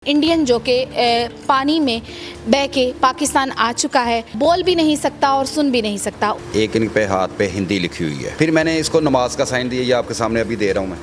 Indian जो कि पानी में बह के पाकिस्तान आ चुका है, बोल भी नहीं सकता और सुन भी नहीं सकता। एक इन पे हाथ पे हिंदी लिखी हुई है। फिर मैंने इसको नमाज का साइन दिया, ये आपके सामने अभी दे रहा हूँ मैं।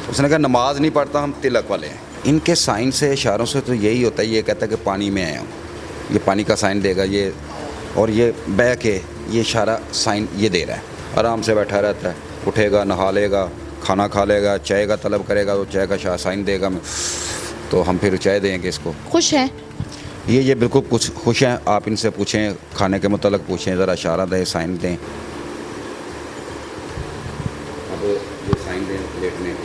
उसने कहा नमाज नहीं पढ़ता, हम तिलक वाले हैं। इनके साइन से इशारों से तो यही होता है, ये कहता है कि पानी में आया हूँ, ये पानी का साइन देगा ये, और ये बह के ये इशारा साइन ये दे रहा है। आराम से बैठा रहता है, उठेगा, नहा लेगा, खाना खा लेगा, चाय का तलब करेगा तो चाय का साइन देगा, तो हम फिर चाय देंगे इसको। खुश है ये बिल्कुल कुछ खुश हैं। आप इनसे पूछें, खाने के मुतालिक पूछें, ज़रा इशारा दें, साइन दें। अब ये साइन दें प्लेट में।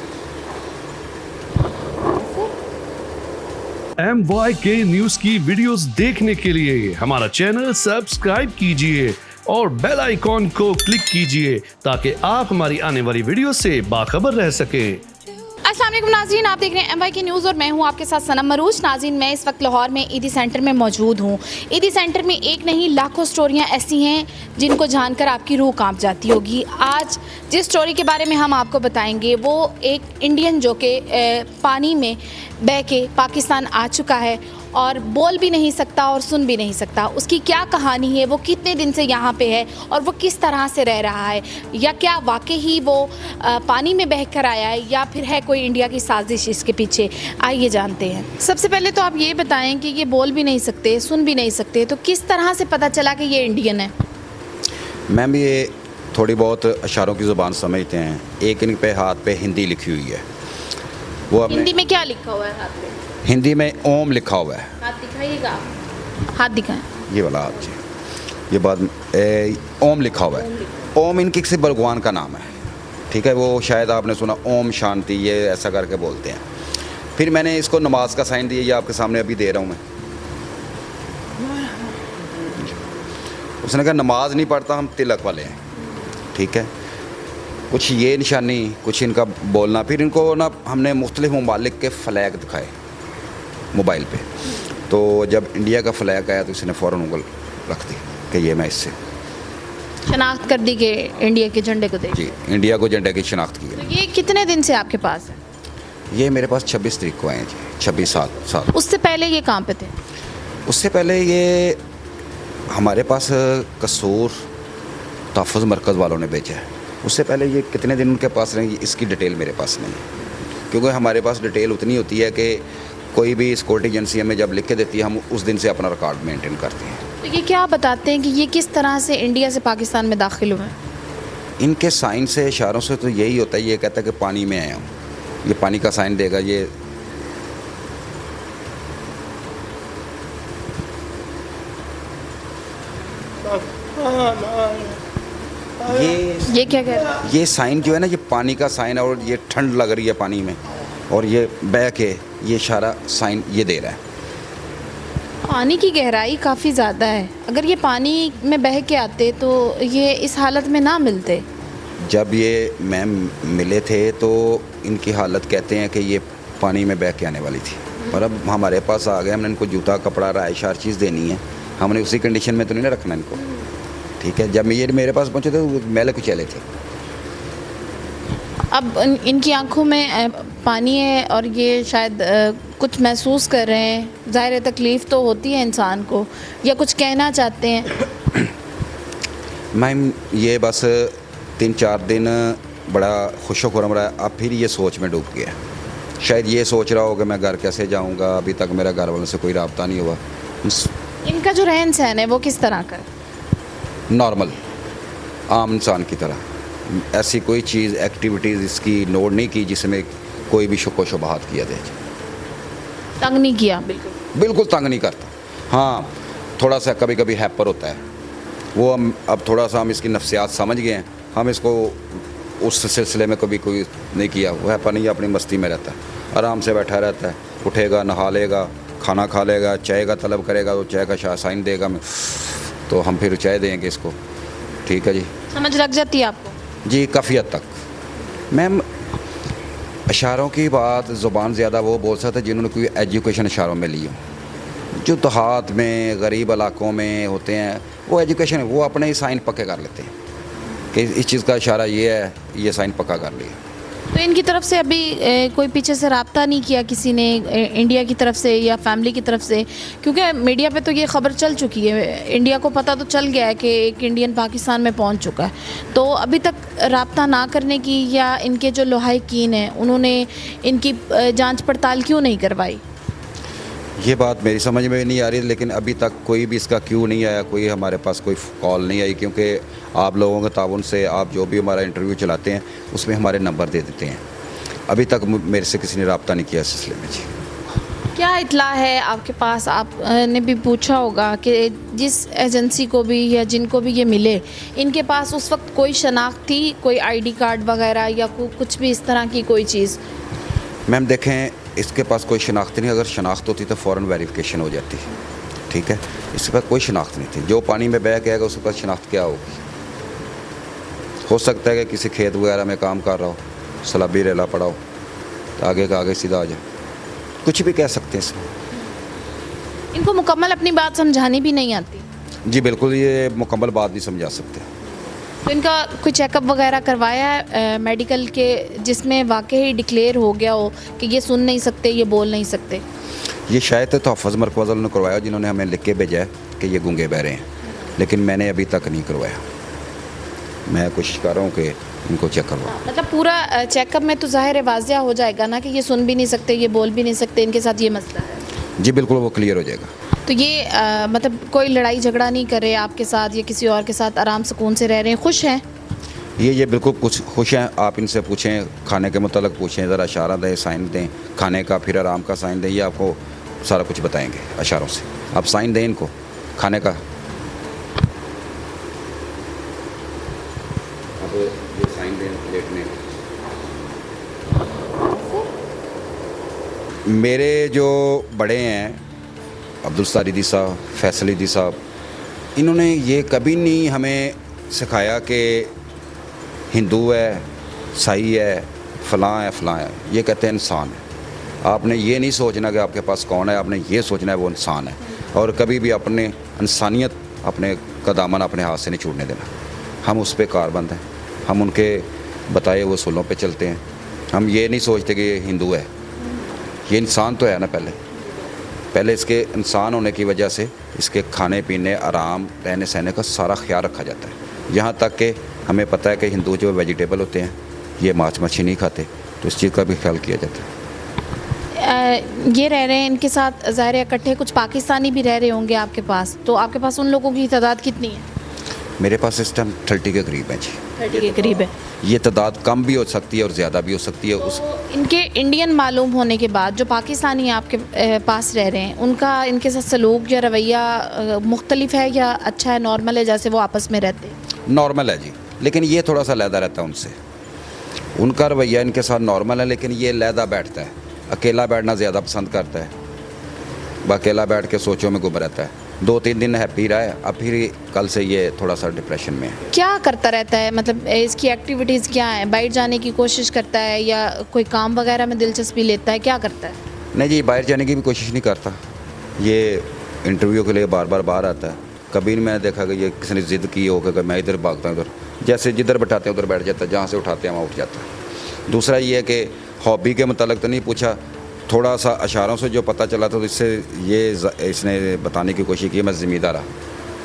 MYK न्यूज की वीडियोस देखने के लिए हमारा चैनल सब्सक्राइब कीजिए और बेल आइकॉन को क्लिक कीजिए ताकि आप हमारी आने वाली वीडियो से बाखबर रह सकें। अस्सलाम वालेकुम नाज़रीन, आप देख रहे हैं MYK न्यूज़ और मैं हूं आपके साथ सनम मरूज। नाज़रीन, मैं इस वक्त लाहौर में ईदी सेंटर में मौजूद हूं। ईदी सेंटर में एक नहीं लाखों स्टोरियां ऐसी हैं जिनको जानकर आपकी रूह कांप जाती होगी। आज जिस स्टोरी के बारे में हम आपको बताएंगे वो एक इंडियन जो कि पानी में बह के पाकिस्तान आ चुका है और बोल भी नहीं सकता और सुन भी नहीं सकता। उसकी क्या कहानी है, वो कितने दिन से यहाँ पे है और वो किस तरह से रह रहा है, या क्या वाकई ही वो पानी में बह कर आया है या फिर है कोई इंडिया की साजिश इसके पीछे। आइए जानते हैं। सबसे पहले तो आप ये बताएं कि ये बोल भी नहीं सकते, सुन भी नहीं सकते, तो किस तरह से पता चला कि ये इंडियन है? मैम ये थोड़ी बहुत इशारों की ज़ुबान समझते हैं। एक इन पे हाथ पे हिंदी लिखी हुई है। वो हिंदी में क्या लिखा हुआ है हाथ पे? हिंदी में ओम लिखा हुआ है। हाथ दिखाइएगा, हाथ दिखाएं। ये वाला हाथ जी, ये बाद ओम लिखा हुआ है। ओम इनके किसी भगवान का नाम है, ठीक है। वो शायद आपने सुना ओम शांति, ये ऐसा करके बोलते हैं। फिर मैंने इसको नमाज का साइन दिया, ये आपके सामने अभी दे रहा हूँ मैं। उसने कहा नमाज नहीं पढ़ता, हम तिलक वाले हैं, ठीक है। कुछ ये निशानी, कुछ इनका बोलना। फिर इनको ना हमने मुख्तलिफ ममालिक के फ़्लैग दिखाए मोबाइल पे, तो जब इंडिया का फ्लैग आया तो इसने फ़ौरन उंगल रख दी कि ये मैं इससे शनाख्त कर दी कि इंडिया के झंडे को देख। जी, इंडिया को झंडे की शनाख्त की है। तो ये कितने दिन से आपके पास है? ये मेरे पास 26 तारीख को आए हैं जी, 26 साल। उससे पहले ये कहाँ पे थे? उससे पहले ये हमारे पास कसूर तहफ़्फ़ुज़ मरकज़ वालों ने भेजा है। उससे पहले ये कितने दिन उनके पास रहेंगे इसकी डिटेल मेरे पास नहीं है, क्योंकि हमारे पास डिटेल उतनी होती है कि कोई भी सिक्योरिटी एजेंसी हमें जब लिख के देती है हम उस दिन से अपना रिकॉर्ड मेंटेन करते हैं। तो ये क्या बताते हैं कि ये किस तरह से इंडिया से पाकिस्तान में दाखिल हुए? इनके साइन से इशारों से तो यही होता है, ये कहता है कि पानी में आया हूँ, ये पानी का साइन देगा ये। ये क्या कह रहा है? ये साइन जो है ना, ये पानी का साइन है और ये ठंड लग रही है पानी में, और ये बह के ये इशारा साइन ये दे रहा है। पानी की गहराई काफ़ी ज़्यादा है, अगर ये पानी में बह के आते तो ये इस हालत में ना मिलते। जब ये मैम मिले थे तो इनकी हालत कहते हैं कि ये पानी में बह के आने वाली थी, और अब हमारे पास आ गए। हमने इनको जूता, कपड़ा, राइश, हर चीज़ देनी है। हमने उसी कंडीशन में तो नहीं ना रखना इनको, ठीक है। जब ये मेरे पास पहुँचे तो मैले कुचैले थे। अब इनकी आंखों में पानी है और ये शायद कुछ महसूस कर रहे हैं। ज़ाहिर है तकलीफ़ तो होती है इंसान को, या कुछ कहना चाहते हैं? मैम ये बस 3-4 दिन बड़ा खुश खुरम रहा है, अब फिर ये सोच में डूब गया। शायद ये सोच रहा हो कि मैं घर कैसे जाऊंगा, अभी तक मेरा घर वालों से कोई रब्ता नहीं हुआ। इनका जो रहन सहन है वो किस तरह का है? नॉर्मल आम इंसान की तरह, ऐसी कोई चीज़ एक्टिविटीज़ इसकी नोट नहीं की जिसमें कोई भी शुक्र शुबहात किया जाए। तंग नहीं किया? बिल्कुल तंग नहीं करता। हाँ, थोड़ा सा कभी कभी हैपर होता है वो। हम अब थोड़ा सा हम इसकी नफ्सियात समझ गए हैं, हम इसको उस सिलसिले में कभी कोई नहीं किया। वो हैपर नहीं, अपनी मस्ती में रहता है, आराम से बैठा रहता है, उठेगा, नहा लेगा, खाना खा लेगा, चाय का तलब करेगा तो चाय का साइन देगा, तो हम फिर चाय देंगे इसको, ठीक है जी। समझ लग जाती है आपको? जी, काफ़ी हद तक। मैम इशारों की बात ज़ुबान ज़्यादा वो बोल सकते हैं जिन्होंने कोई एजुकेशन इशारों में ली हो। जो देहात में, गरीब इलाकों में होते हैं, वो एजुकेशन है, वो अपने ही साइन पक्के कर लेते हैं कि इस चीज़ का इशारा ये है, ये साइन पक्का कर लिया। तो इनकी तरफ से अभी कोई पीछे से रब्ता नहीं किया किसी ने, इंडिया की तरफ से या फैमिली की तरफ से? क्योंकि मीडिया पे तो ये खबर चल चुकी है, इंडिया को पता तो चल गया है कि एक इंडियन पाकिस्तान में पहुंच चुका है, तो अभी तक रब्ता ना करने की या इनके जो लहाइकीन हैं उन्होंने इनकी जांच पड़ताल क्यों नहीं करवाई? ये बात मेरी समझ में नहीं आ रही, लेकिन अभी तक कोई भी इसका क्यों नहीं आया, कोई हमारे पास कोई कॉल नहीं आई, क्योंकि आप लोगों के ताउन से आप जो भी हमारा इंटरव्यू चलाते हैं उसमें हमारे नंबर दे देते हैं। अभी तक मेरे से किसी ने रब्ता नहीं किया इस सिलसिले में जी। क्या इतला है आपके पास? आपने भी पूछा होगा कि जिस एजेंसी को भी या जिनको भी ये मिले, इनके पास उस वक्त कोई शनाख्त थी, कोई आईडी कार्ड वगैरह या कुछ भी इस तरह की कोई चीज़? मैम देखें, इसके पास कोई शनाख्त नहीं, अगर शनाख्त होती तो फ़ौरन वेरिफिकेशन हो जाती, ठीक है। इसके पास कोई शनाख्त नहीं थी, जो पानी में बह के आएगा उसके पास शनाख्त क्या होगी? हो सकता है कि किसी खेत वगैरह में काम कर रहा हो, सलाबी रेला पड़ा हो, तो आगे का आगे सीधा आ जाए, कुछ भी कह सकते हैं इसमें। इनको मुकम्मल अपनी बात समझानी भी नहीं आती? जी बिल्कुल, ये मुकम्मल बात नहीं समझा सकते। तो इनका कोई चेकअप वगैरह करवाया है मेडिकल के, जिसमें वाकई डिक्लेयर हो गया हो कि ये सुन नहीं सकते, ये बोल नहीं सकते? ये शायद तो हफ़ज़ मरकज़ ने करवाया, जिन्होंने हमें लिख के भेजा है कि ये गूंगे बहरे हैं, लेकिन मैंने अभी तक नहीं करवाया। मैं कोशिश कर रहा हूँ कि इनको चेक करवाऊँ। मतलब पूरा चेकअप में तो ज़ाहिर वाज़िया हो जाएगा ना कि ये सुन भी नहीं सकते, ये बोल भी नहीं सकते, इनके साथ ये मसला है। जी बिल्कुल, वो क्लियर हो जाएगा। तो ये मतलब कोई लड़ाई झगड़ा नहीं कर रहे आपके साथ या किसी और के साथ, आराम सुकून से रह रहे हैं, खुश हैं? ये बिल्कुल कुछ खुश हैं। आप इनसे पूछें, खाने के मुतालिक पूछें, ज़रा इशारा दें, साइन दें खाने का, फिर आराम का साइन दें, ये आपको सारा कुछ बताएंगे इशारों से। आप साइन दें इनको खाने का। अब ये साइन दें प्लेट में। मेरे जो बड़े हैं, अब्दुल सारिदी साहब, फैसल दी साहब, इन्होंने ये कभी नहीं हमें सिखाया कि हिंदू है, ईसाई है, फ़लाँ है, फ़लाँ है। ये कहते हैं इंसान है। आपने ये नहीं सोचना कि आपके पास कौन है, आपने ये सोचना है वो इंसान है, और कभी भी अपने इंसानियत, अपने का दामन अपने हाथ से नहीं छूटने देना। हम उस पर कारबंद हैं, हम उनके बताए हुए उसूलों पे चलते हैं। हम ये नहीं सोचते कि ये हिंदू है, ये इंसान तो है ना। पहले इसके इंसान होने की वजह से इसके खाने पीने, आराम, रहने सहने का सारा ख्याल रखा जाता है। यहाँ तक कि हमें पता है कि हिंदू जो वेजिटेबल होते हैं ये मांस मच्छी नहीं खाते, तो इस चीज़ का भी ख्याल किया जाता है। ये रह रहे हैं इनके साथ, ज़ाहिर है इकट्ठे कुछ पाकिस्तानी भी रह रहे होंगे आपके पास, तो आपके पास उन लोगों की तादाद कितनी है? मेरे पास इस टाइम 30 के करीब है जी। 30 के करीब है। ये तादाद कम भी हो सकती है और ज़्यादा भी हो सकती है। उस इनके इंडियन मालूम होने के बाद जो पाकिस्तानी आपके पास रह रहे हैं, उनका इनके साथ सलूक या रवैया मुख्तलिफ है या अच्छा है, नॉर्मल है जैसे वो आपस में रहते हैं? नॉर्मल है जी, लेकिन ये थोड़ा सा लहदा रहता है उनसे। उनका रवैया इनके साथ नॉर्मल है, लेकिन ये लहदा बैठता है, अकेला बैठना ज़्यादा पसंद करता है। वह अकेला बैठ के सोचों में गुम रहता है। 2-3 दिन हैप्पी रहा है, अब फिर कल से ये थोड़ा सा डिप्रेशन में है। क्या करता रहता है, मतलब इसकी एक्टिविटीज़ क्या है? बाहर जाने की कोशिश करता है या कोई काम वगैरह में दिलचस्पी लेता है, क्या करता है? नहीं जी, बाहर जाने की भी कोशिश नहीं करता। ये इंटरव्यू के लिए बार बार बाहर आता है। कभी नहीं मैंने देखा कि ये किसी ने ज़िद की हो कि मैं इधर भागता हूँ, उधर जैसे जिधर बैठाते हैं उधर बैठ जाता है, जहाँ से उठाते हैं वहाँ उठ जाता है। दूसरा ये है कि हॉबी के मुतालिक तो नहीं पूछा, थोड़ा सा इशारों से जो पता चला तो इससे ये इसने बताने की कोशिश की मैं ज़मींदार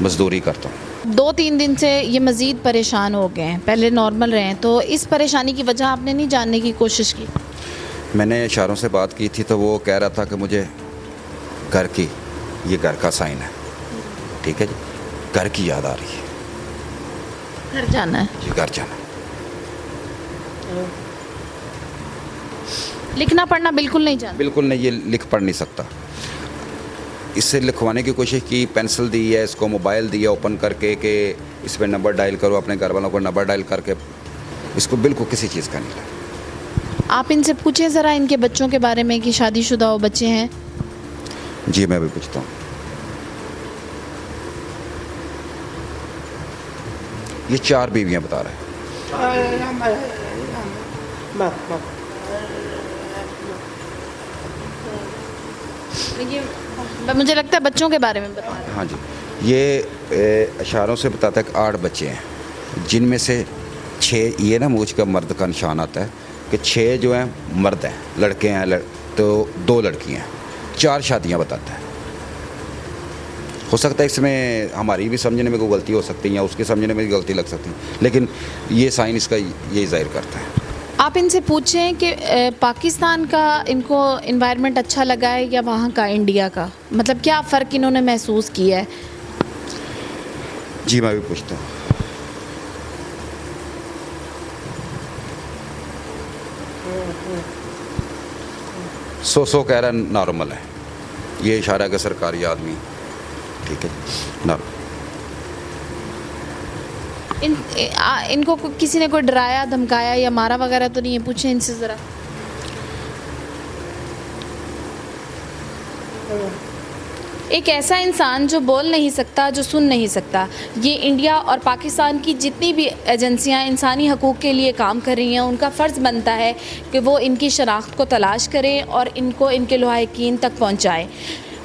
मज़दूरी करता हूँ। 2-3 दिन से ये मज़ीद परेशान हो गए हैं, पहले नॉर्मल रहे हैं, तो इस परेशानी की वजह आपने नहीं जानने की कोशिश की? मैंने इशारों से बात की थी तो वो कह रहा था कि मुझे घर की, ये घर का साइन है, ठीक है जी, घर की याद आ रही है, घर जाना है जी, घर जाना। लिखना पढ़ना बिल्कुल नहीं जानता? बिल्कुल नहीं, ये लिख पढ़ नहीं सकता। इससे लिखवाने की कोशिश की, पेंसिल दी है, इसको मोबाइल दिया ओपन करके कि इस पर नंबर डायल करो, अपने घर वालों को नंबर डायल करके, इसको बिल्कुल किसी चीज़ का नहीं लगा। आप इनसे पूछें ज़रा इनके बच्चों के बारे में कि शादीशुदा हो, बच्चे हैं? जी मैं भी पूछता हूँ। ये 4 बीवियाँ बता रहे हैं। ये मुझे लगता है बच्चों के बारे में बता रहे हैं। हाँ जी, ये इशारों से बताता है कि 8 बच्चे हैं, जिनमें से 6 ये ना मूछ का मर्द का निशान आता है, कि 6 जो हैं मर्द हैं, लड़के हैं, तो 2 लड़की हैं, 4 शादियां बताता है। हो सकता है इसमें हमारी भी समझने में कोई गलती हो सकती है या उसके समझने में भी गलती लग सकती है, लेकिन ये साइन इसका यही जाहिर करता है। आप इनसे पूछें कि पाकिस्तान का इनको इन्वायरमेंट अच्छा लगा है या वहाँ का इंडिया का, मतलब क्या फ़र्क इन्होंने महसूस किया है? जी मैं भी पूछता हूँ। सो कह रहा है नॉर्मल है, ये इशारा का सरकारी आदमी, ठीक है नॉर्मल। इनको किसी ने कोई डराया धमकाया या मारा वगैरह तो नहीं है? पूछें इनसे ज़रा। एक ऐसा इंसान जो बोल नहीं सकता, जो सुन नहीं सकता, ये इंडिया और पाकिस्तान की जितनी भी एजेंसियां इंसानी हकूक़ के लिए काम कर रही हैं उनका फ़र्ज़ बनता है कि वो इनकी शनाख्त को तलाश करें और इनको इनके लवाहिकीन तक पहुँचाएँ।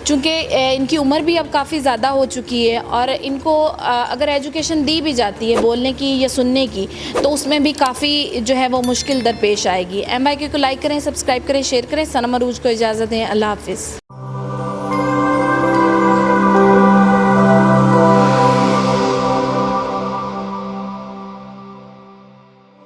चूँकि इनकी उम्र भी अब काफ़ी ज़्यादा हो चुकी है और इनको अगर एजुकेशन दी भी जाती है बोलने की या सुनने की, तो उसमें भी काफ़ी जो है वो मुश्किल दरपेश आएगी। MYK को लाइक करें, सब्सक्राइब करें, शेयर करें। सनम अरूज को इजाज़त दें। अल्लाह हाफ़िज़।